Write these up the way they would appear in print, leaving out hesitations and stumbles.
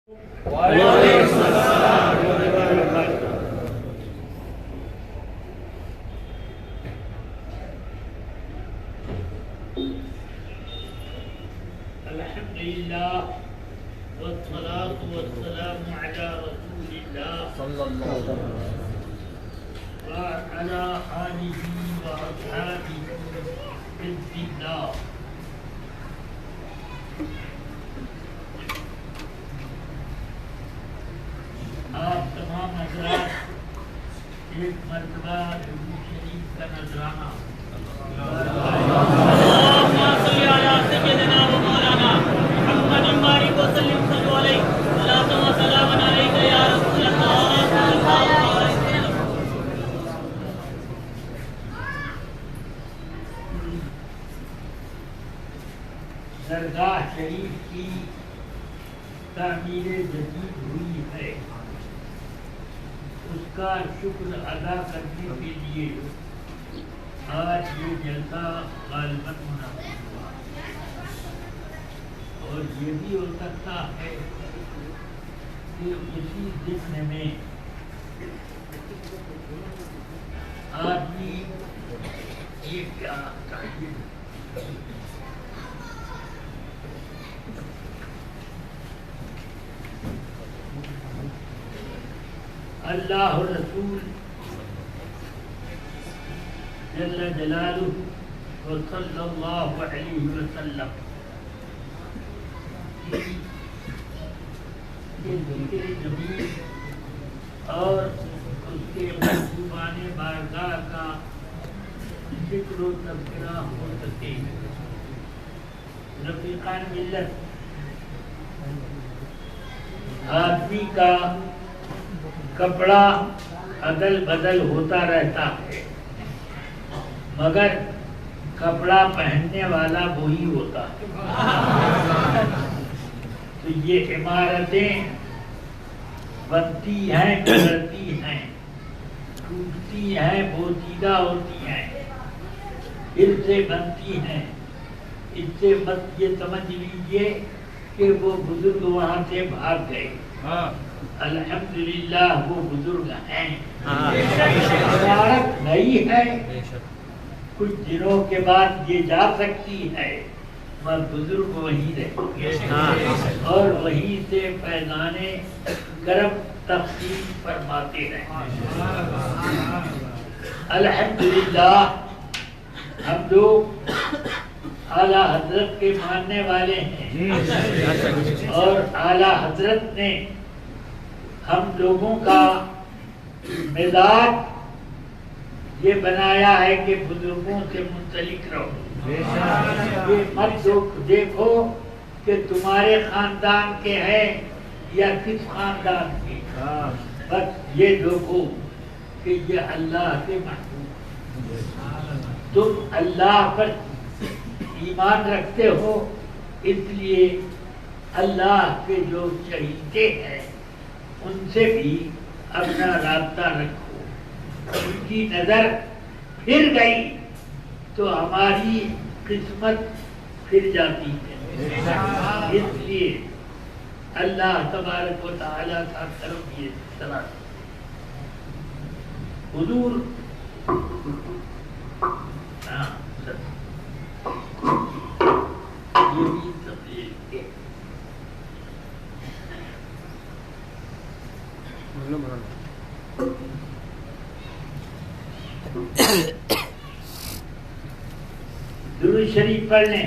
وعلیکم السلام ورحمۃ اللہ وبرکاتہ۔ الحمدللہ والصلاة والسلام علی رسول اللہ صلی اللہ علیہ وسلم وعلی آلہ وأصحابہ حزب اللہ۔ آپ تمام حضرات ایک مرتبہ درود شریف کا نذرانہ درگاہ شریف کی تعمیر جدید ہوئی ہے، اس کا شکر ادا کرنے کے لیے آج یہ جلسہ غالباً منعقد ہوا، اور یہ بھی ہو سکتا ہے کہ اسی ضمن میں آدمی یہ کیا چاہیے اللہ رسول جل جلالہ و صلی اللہ علیہ وسلم کی ذکر جمیل اور اس کے محبوبان بارگاہ کا ذکر و تذکرہ ہو سکے۔ رفیقان ملت، آدمی کا کپڑا عدل بدل ہوتا رہتا ہے، مگر کپڑا پہننے والا وہی ہوتا ہے۔ تو یہ عمارتیں بنتی ہیں، بگڑتی ہیں، ٹوٹتی ہیں، بوسیدہ ہوتی ہیں، پھر سے بنتی ہیں۔ اس سے بس یہ سمجھ لیجئے کہ وہ بزرگ وہاں سے بھاگ گئے۔ الحمدللہ وہ بزرگ ہیں، عمارت نئی ہے، کچھ دنوں کے بعد یہ جا سکتی ہے، مگر بزرگ وہیں رہے اور وہیں سے فیضان کرم تقسیم فرماتے رہے۔ الحمدللہ ہم لوگ اعلیٰ حضرت کے ماننے والے ہیں، اور اعلیٰ حضرت نے ہم لوگوں کا مزاج یہ بنایا ہے کہ بزرگوں سے منسلک رہو۔ یہ مت دیکھو کہ تمہارے خاندان کے ہیں یا کس خاندان کے، بس یہ دیکھو کہ یہ اللہ کے محبوب، تم اللہ پر ایمان رکھتے ہو، اس لیے اللہ کے جو چہیتے ہیں ان سے بھی اپنا رابطہ رکھو۔ ان کی نظر پھر گئی تو ہماری قسمت پھر جاتی ہے، اس لیے اللہ تبارک و تعالیٰ کا کرم یہ طرح حضور یہ بھی تبلیغ کے درود شریف پڑھ لیں۔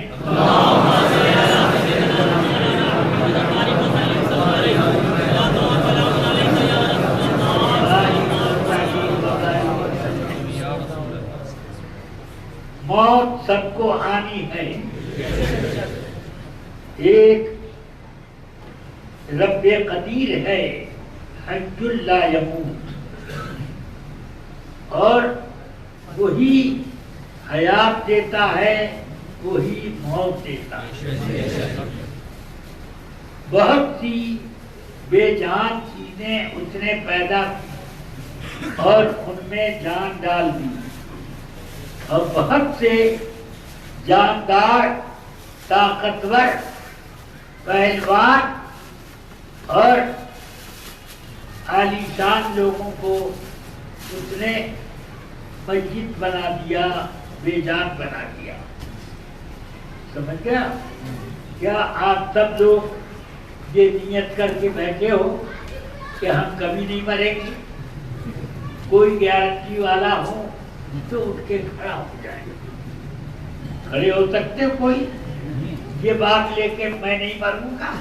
موت سب کو آنی ہے، ایک رب قدیر ہے حج لا یموت، اور وہی حیات دیتا ہے، وہی موت دیتا ہے۔ بہت سی بے جان چیزیں اس نے پیدا کی اور ان میں جان ڈال دی، اور بہت سے جاندار طاقتور پہلوان اور عالیشان لوگوں کو اس نے مسجد بنا دیا، بے جان بنا دیا. سمجھ گیا؟ کیا آپ سب لوگ یہ نیت کر کے بیٹھے ہو کہ ہم کبھی نہیں مریں گے؟ کوئی گارنٹی والا ہو تو اٹھ کے کھڑا ہو جائے. کھڑے ہو سکتے ہو کوئی یہ بات لے کے میں نہیں مروں گا؟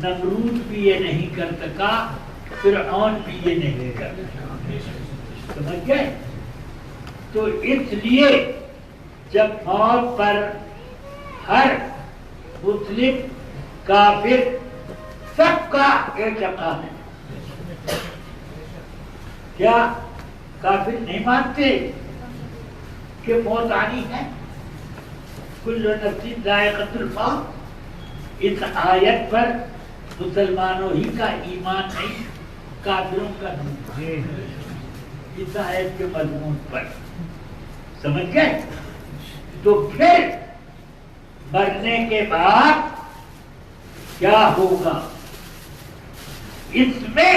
نمرود بھی یہ نہیں کر سکا، فرعون بھی یہ نہیں کر سکا. سمجھ گئے؟ تو اس لیے جب موت پر ہر مسلم کافر سب کا اعتقاد ہے. کیا کافر نہیں مانتے کہ موت آنی ہے؟ کل نفس ذائقۃ الموت. اس آیت پر مسلمانوں ہی کا ایمان نہیں، کافروں کا نہیں. اس آیت کے مضمون پر سمجھ گئے؟ تو پھر مرنے کے بعد کیا ہوگا اس میں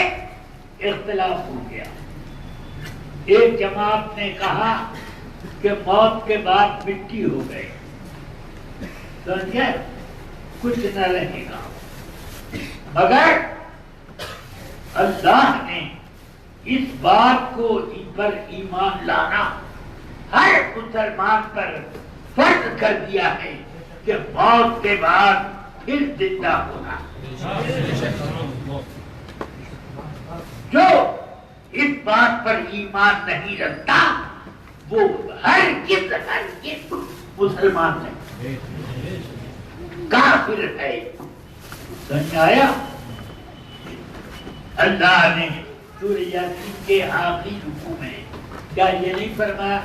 اختلاف ہو گیا. ایک جماعت نے کہا کہ موت کے بعد مٹی ہو گئے، سمجھ گئے؟ کچھ نہ رہے گا. مگر اللہ نے اس بات کو پر ایمان لانا ہر مسلمان پر فرض کر دیا ہے کہ موت کے بعد پھر زندہ ہونا. جو اس بات پر ایمان نہیں رکھتا وہ ہرگز مسلمان نہیں، کافر ہے. سمجھ آیا؟ اللہ نے سورہ یاسین کے آخری رکوع میں کیا یہ نہیں فرمایا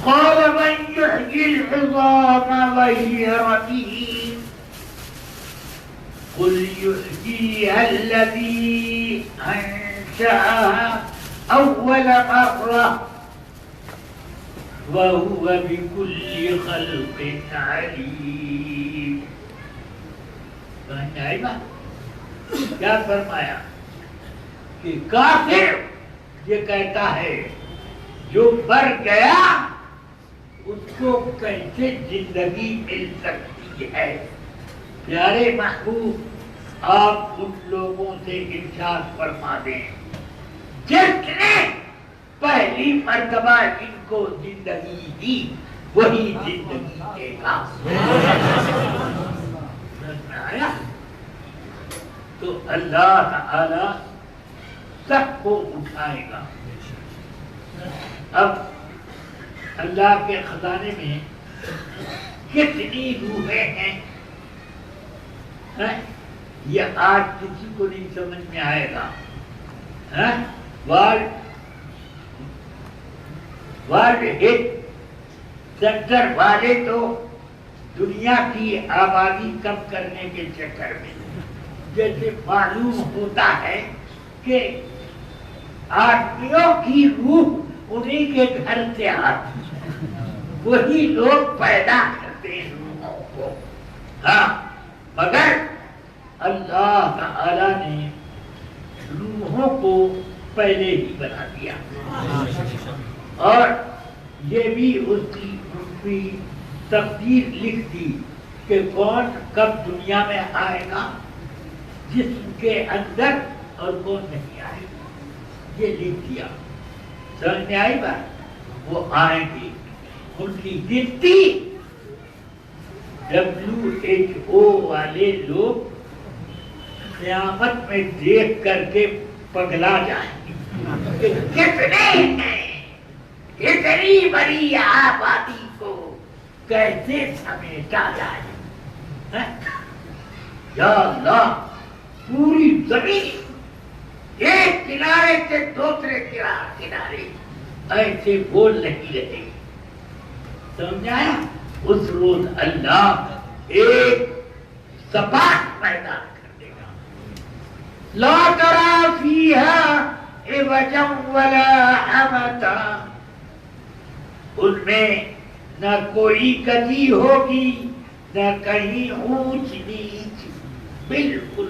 قال من يحيي العظام وهي رميم قل يحييها الذي أنشأها أول مرة وهو بكل خلق عليم. کیا فرمایا کہ کافر یہ کہتا ہے جو مر گیا اس کو کیسے زندگی مل سکتی ہے. پیارے محبوب آپ ان لوگوں سے ارشاد فرما دیں جس نے پہلی مرتبہ ان کو زندگی دی وہی زندگی دے گا. آیا؟ تو اللہ تعالی سب کو اٹھائے گا. اب اللہ کے خزانے میں کتنی روحیں ہیں یہ آج کسی کو نہیں سمجھ میں آئے گا. ورلڈ ہیلتھ سینٹر والے تو دنیا کی آبادی کم کرنے کے چکر میں جیسے معلوم ہوتا ہے کہ آدمیوں کی روح انہی کے گھر سے آتی ہے، وہی لوگ پیدا کرتے ہیں روحوں کو. ہاں مگر اللہ تعالی نے روحوں کو پہلے ہی بنا دیا اور یہ بھی اس کی تقدیر لکھ دی کہ کون کب دنیا میں آئے گا، جسم کے اندر اور کون نہیں آئے گا. یہ لکھ دیا. سمجھ میں آئی بات؟ وہ آئیں گے، ان کی گنتی WHO والے لوگ قیامت میں دیکھ کر کے پگلا جائیں گے کہ کتنے ہیں، اتنی بڑی آبادی کو کیسے سمیٹا جائے. یا اللہ، پوری زمین ایک کنارے سے دوسرے کنارے ایسے بول نہیں رہے. سمجھ آیا؟ اس روز اللہ ایک سپاٹ پیدا کر دے گا. لا ترى فيها عوجا ولا امتا. ان میں نہ کوئی گدی ہوگی نہ کہیں اونچ نیچ، بالکل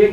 1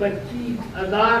25,000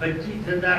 25,000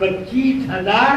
25,000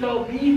24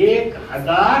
1000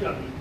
24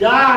4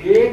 1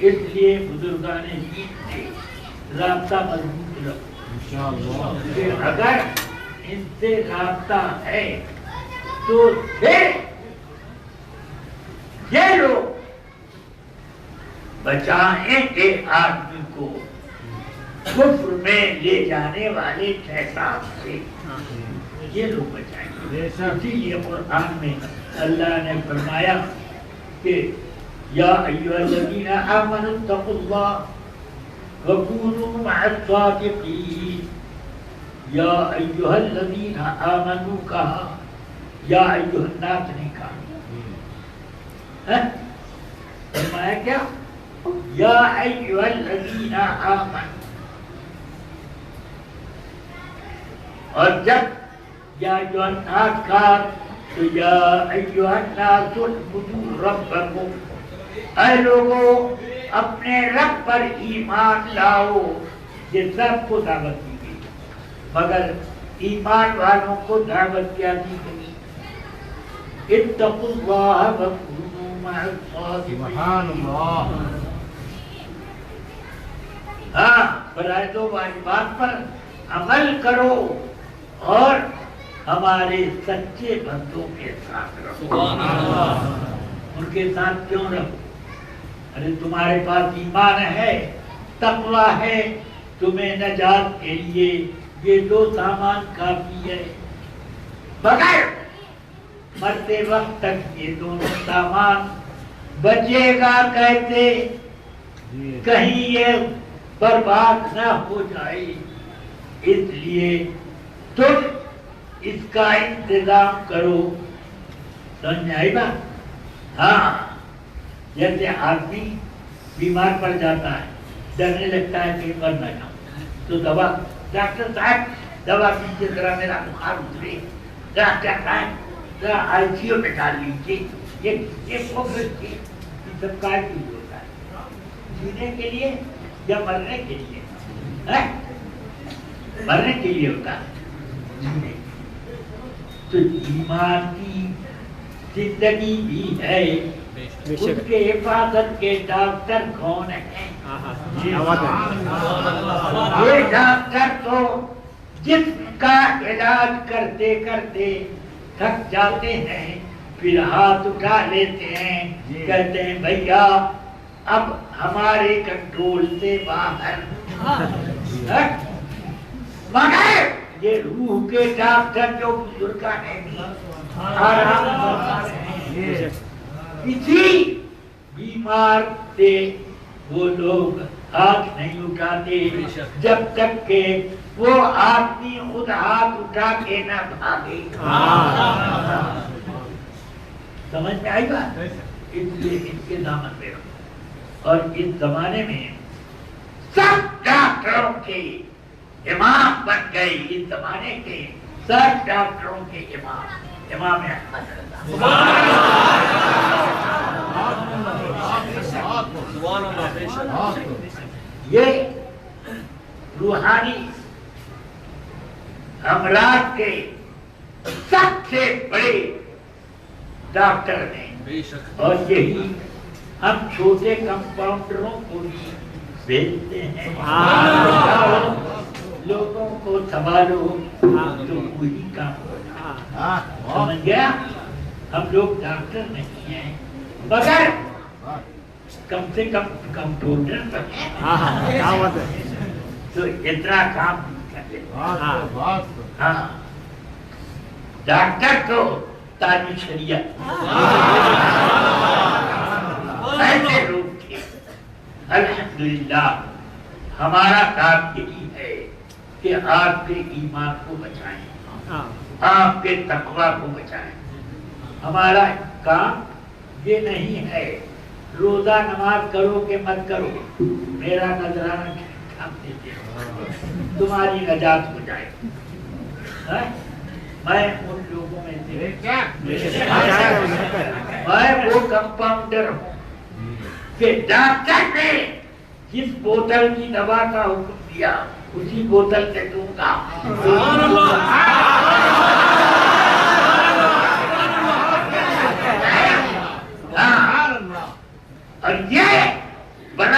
اس لیے بزرگان دین سے رابطہ مضبوط رکھو کہ اگر ان سے رابطہ ہے تو پھر یہ لوگ بچائیں گے آدمی کو کفر میں لے جانے والے شیطان سے، یہ لوگ بچائیں گے۔ اسی لیے قرآن میں اللہ نے فرمایا کہ یا ایھا الذین آمنوا اتقوا اللہ وکونوا مع الصادقین، یا ایھا الذین آمنوا کہا، یا ایھا الناس نہیں کہا، فرمایا کیا؟ یا ایھا الذین آمنوا، اور جب یا ایھا الناس کہا تو یا ایھا الناس اعبدوا ربکم، اے لوگوں اپنے رب پر ایمان لاؤ۔ یہ سب کو دعوت دی گئی مگر ایمان والوں کو دعوت کیا دی گئی؟ اتقوا اللہ وکونوا مع الصادقین۔ سبحان اللہ۔ ہاں، فرائض و واجبات پر عمل کرو اور ہمارے سچے بندوں کے ساتھ رہو۔ سبحان اللہ۔ ان کے ساتھ کیوں رہو؟ ارے تمہارے پاس ایمان ہے، تقوی ہے، تمہیں نجات کے لیے یہ دو سامان کافی ہے۔ مگر مرتے وقت تک یہ دونوں سامان بچے گا کیسے؟ کہیں یہ برباد نہ ہو جائے، اس لیے تم اس کا انتظام کرو۔ سمجھ میں آئی بات؟ ہاں، جیسے آدمی بیمار پڑ جاتا ہے، ڈرنے لگتا ہے کہ مر نہ جاؤں، تو دوا، ڈاکٹر صاحب دوا دیجیے ذرا میرا بخار اترے، ڈاکٹر صاحب ذرا آئی سی یو میں ڈال لیجیے۔ یہ سب کا چیز ہوتا ہے، جینے کے لیے یا مرنے کے لیے؟ مرنے کے لیے ہوتا ہے۔ تو ایمان کی زندگی بھی ہے، اس کے حفاظت کے ڈاکٹر کون ہیں؟ یہ ڈاکٹر تو جسم کا علاج کرتے کرتے تھک جاتے ہیں، پھر ہاتھ اٹھا لیتے ہیں، کہتے ہیں بھیا اب ہمارے کنٹرول سے باہر۔ مگر یہ روح کے ڈاکٹر جو بزرگان ہیں آرام ہیں، کسی بیمار سے وہ لوگ ہاتھ نہیں اٹھاتے جب تک کہ وہ آدمی خود ہاتھ اٹھا کے نہ بھاگے۔ سمجھ میں آئی بات؟ اس لیے ان کے دامن میں رہو۔ اور اس زمانے میں سب ڈاکٹروں کے امام بن گئے، اس زمانے کے سب ڈاکٹروں کے امام احمد رضا۔ یہ روحانی امراض کے سب سے بڑے ڈاکٹر ہیں، اور یہی ہم چھوٹے کمپاؤنڈروں کو بھی بھیجتے ہیں، لوگوں کو سنبھالو تو وہی کام ہوتا۔ سمجھ گیا؟ ہم لوگ ڈاکٹر نہیں ہیں مگر کم سے کم کمپاؤنڈر تو ہیں، تو اتنا کام کر لیتے۔ ہاں، ڈاکٹر تو تاج شریعت ایسے لوگ تھے۔ الحمدللہ ہمارا کام یہی ہے کہ آپ کے ایمان کو بچائیں، آپ کے تقوی کو بچائیں۔ ہمارا کام یہ نہیں ہے روزہ نماز کرو کہ مت کرو، میرا نذرانہ دیتے تمہاری نجات ہو جائے۔ میں ان لوگوں میں سے میں وہ کمپاؤنڈر ہوں کہ ڈاکٹر نے جس بوتل کی دوا کا حکم دیا اسی بوتل سے دوں گا۔ اور یہ بنا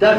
10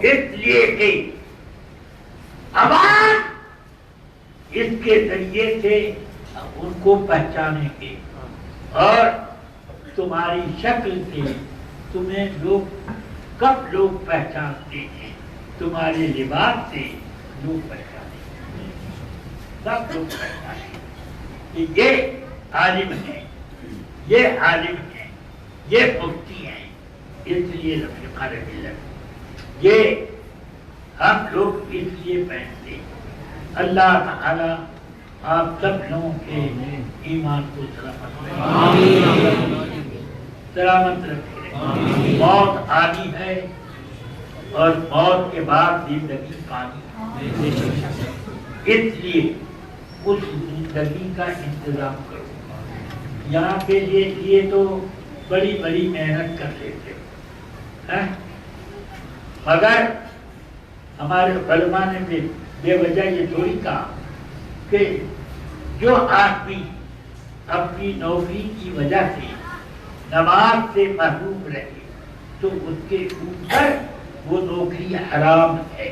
اس لیے کہ عوام اس کے ذریعے سے ان کو پہچانیں گے اور تمہاری شکل سے تمہیں لوگ کب لوگ پہچانتے ہیں؟ تمہارے لباس سے لوگ پہچانیں گے، سب لوگ پہچانیں گے کہ یہ عالم ہے، یہ عالم ہے، یہ مفتی ہیں۔ اس لیے رفیق ملت یہ ہم لوگ اس لیے پہنتے ہیں۔ اللہ تعالی آپ سب لوگوں کے ایمان کو سلامت رکھے۔ موت آنی ہے اور موت کے بعد زندگی پانی، اس لیے اس زندگی کا انتظام کرو۔ یہاں کے لیے تو بڑی بڑی محنت کر لیتے ہیں، مگر ہمارے علماء نے بھی بے وجہ یہ تھوڑی کہا کہ جو آدمی اپنی نوکری کی وجہ سے نماز سے محروم رہے تو اس کے اوپر وہ نوکری حرام ہے۔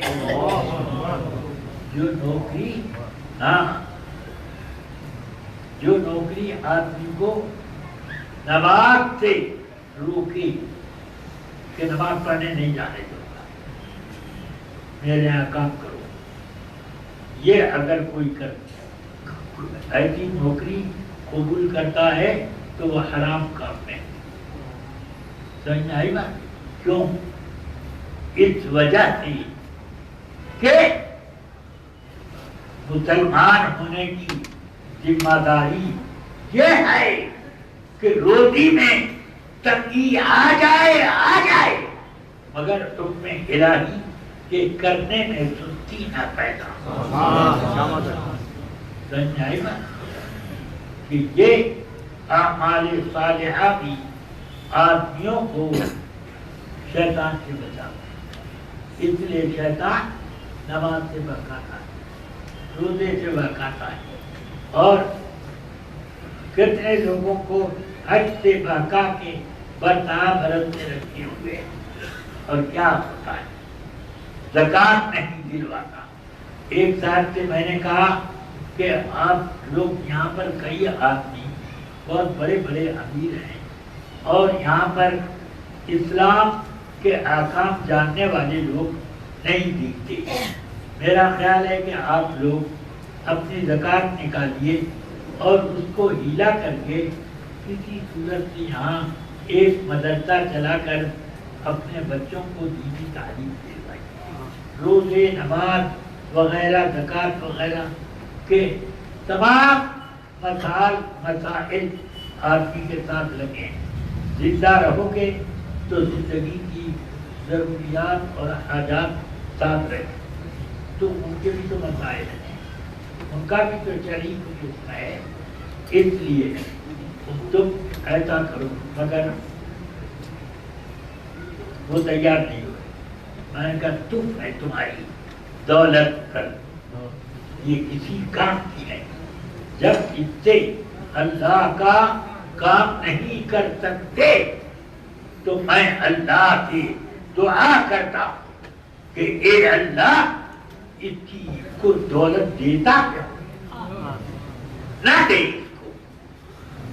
جو نوکری آدمی کو نماز سے روکی کہ نماز پڑھنے نہیں جانے دو، میرے یہاں کام کرو، یہ اگر کوئی ایسی نوکری قبول کرتا ہے تو وہ حرام کام ہے۔ سمجھ میں آئی بات؟ کیوں؟ اس وجہ سے کہ مسلمان ہونے کی ذمہ داری یہ ہے کہ روزی میں تنگی آ جائے مگر حکم الہی کہ کرنے میں سستی نہ پیدا ہو۔ سمجھ آئی بات؟ کہ یہ اعمال صالحہ بھی آدمیوں کو شیطان سے بچاتا ہے۔ اس لیے شیطان نماز سے بہکاتا ہے، روزے سے بہکاتا ہے، اور کتنے لوگوں کو حج سے بہکا کے برتاہ برتنے رکھے ہوئے، اور کیا ہوتا ہے؟ زکات نہیں دلواتا۔ ایک سال سے میں نے کہا کہ آپ لوگ یہاں پر کئی آدمی بہت بڑے بڑے امیر ہیں اور یہاں پر اسلام کے احکام جاننے والے لوگ نہیں دکھتے۔ میرا خیال ہے کہ آپ لوگ اپنی زکات نکالیے اور اس کو ہیلا کر کے کسی صورت سے یہاں ایک مدرسہ چلا کر اپنے بچوں کو دینی تعلیم دلوائیے۔ روزے، نماز وغیرہ، زکات وغیرہ کے تمام مسائل آدمی کے ساتھ لگیں۔ زندہ رہو گے تو زندگی کی ضروریات اور حاجات ساتھ رہیں، تو ان کے بھی تو مسائل ہیں، ان کا بھی تو شریک حکم ہے۔ اس لیے تم ایسا کرو، مگر وہ تیار نہیں ہوئے۔ میں نے کہا تم ہے، تمہاری دولت پر یہ کسی کام کی نہیں، جب اس سے اللہ کا کام نہیں کر سکتے تو میں اللہ سے دعا کرتا ہوں کہ اے اللہ اس کی کو دولت دیتا کیا نہ دے اس کو،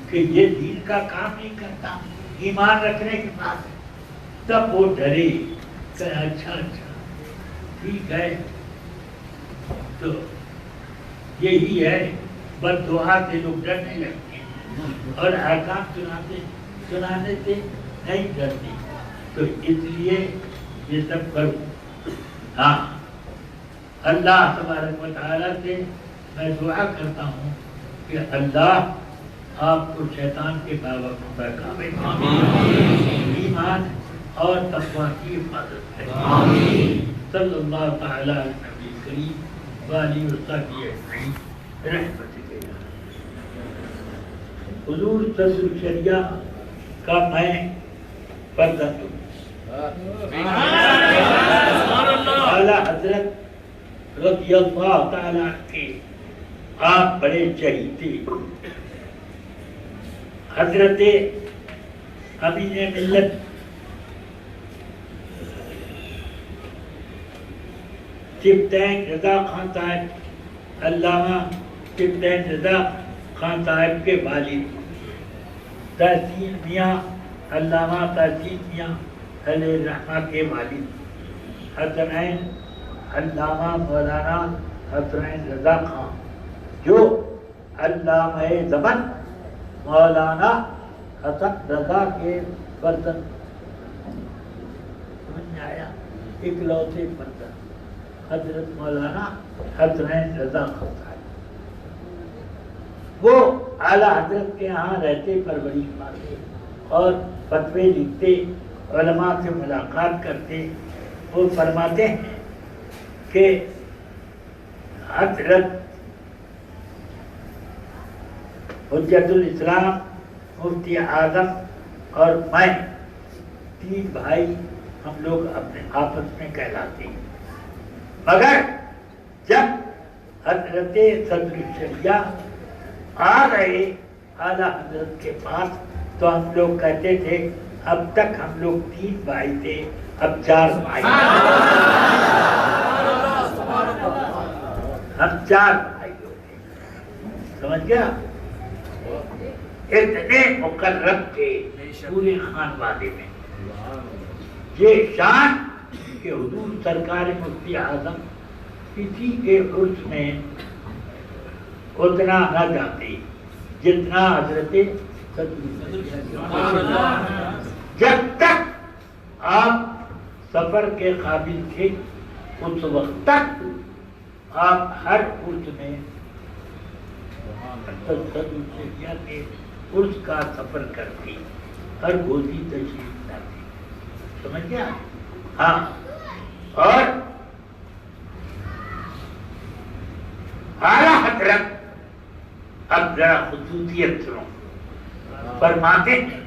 کہ یہ دین کا کام نہیں کرتا، ایمان رکھنے کے بعد تب وہ ڈرے کہ اچھا ٹھیک ہے، تو یہی ہے، بد دعا سے لوگ ڈرنے لگتے ہیں اور احکام سنانے سے نہیں ڈرتے، تو اس لیے یہ سب کرو۔ ہاں، اللہ تبارک و تعالیٰ سے میں دعا کرتا ہوں کہ اللہ آپ کو شیطان کے بہکاوے ایمان اور تقویٰ کی حفاظت کرے۔ صلی اللہ تعالی علی نبی کریم وآلہ وصحبہ اجمعین رحمتک یا اللہ۔ حضور صدر الشریعہ کا میں پردہ ہوں۔ اعلیٰ حضرت رضی اللہ تعالیٰ عنہ کے آپ بڑے چہیتے حضرت امین ملت چپتین رضا خان صاحب، علامہ چپتین رضا خان صاحب کے والد، تحسین میاں علامہ تحسین میاں علیہ الرحمہ کے والد، حسنین علامہ مولانا حسنین رضا خان جو علامہ زمن مولانا حسن رضا کے برتن، سمجھ میں آیا، اکلوتے برتن حضرت مولانا حسنین رضا خان صاحب، وہ اعلیٰ حضرت کے یہاں رہتے، پرورش پاتے اور فتوے لکھتے، علماء سے ملاقات کرتے۔ وہ فرماتے ہیں کہ حضرت حجت الاسلام مفتی اعظم اور میں تین بھائی ہم لوگ اپنے آپس میں کہلاتے ہیں، مگر جب حضرت صدر الشریعہ آ رہے اعلیٰ حضرت کے پاس تو ہم لوگ کہتے تھے اب تک ہم لوگ تین بھائی تھے، اب چار بھائی، ہم چار بھائی ہو گئے، سمجھ گیا؟ اتنے مقرب تھے پورے خانوادے میں، یہ شان کہ حضور سرکار مفتی اعظم کسی کے عرس میں اتنا نہ جاتے جتنا حضرت جب تک آپ سفر کے قابل تھے اس وقت تک آپ ہر عرس میں کے عرس کا سفر کرتے، ہر گودی تشریف لاتے، سمجھ گیا؟ ہاں، اور اعلیٰ حضرت اب ذرا خصوصیت سنو، فرماتے ہیں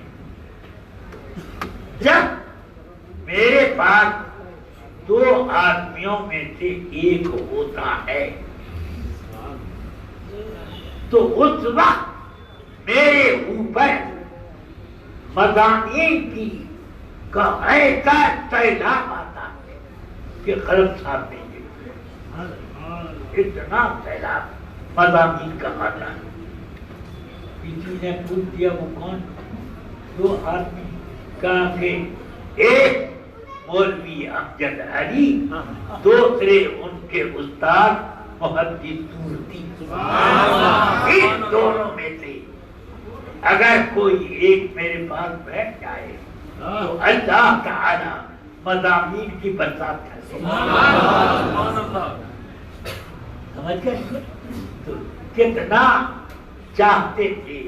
جب میرے پاس دو آدمیوں میں سے ایک ہوتا ہے تو اس وقت میرے اوپر مضامین کی کا ایسا سیلاب آتا ہے کہ قلم صاحب نہیں دیکھتے، اتنا سیلاب مضامین کا آتا ہے۔ کسی نے پوچھ دیا وہ کون؟ دو آدمی، کہا کہ ایک مولوی امجد علی، دوسرے ان کے استاد محدث صورتی، ان دونوں میں سے اگر کوئی ایک میرے پاس بیٹھ جائے تو اللہ تعالی مضامین کی برسات کرے، سمجھ گئے؟ تو کتنا چاہتے تھے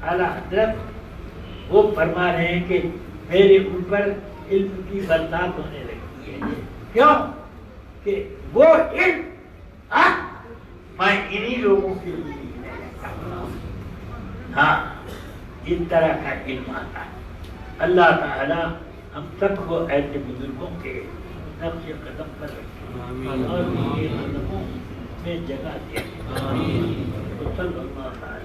اعلیٰ حضرت، وہ فرما رہے ہیں کہ میرے اوپر علم کی برسات ہونے لگی ہے، کیوں کہ وہ علم میں انہی لوگوں کے لیے، ہاں اس طرح کا علم آتا ہے۔ اللہ تعالی ہم سب کو ایسے بزرگوں کے نقش قدم پر رکھے اور ان کے قدموں میں جگہ دے، صلی اللہ علیہ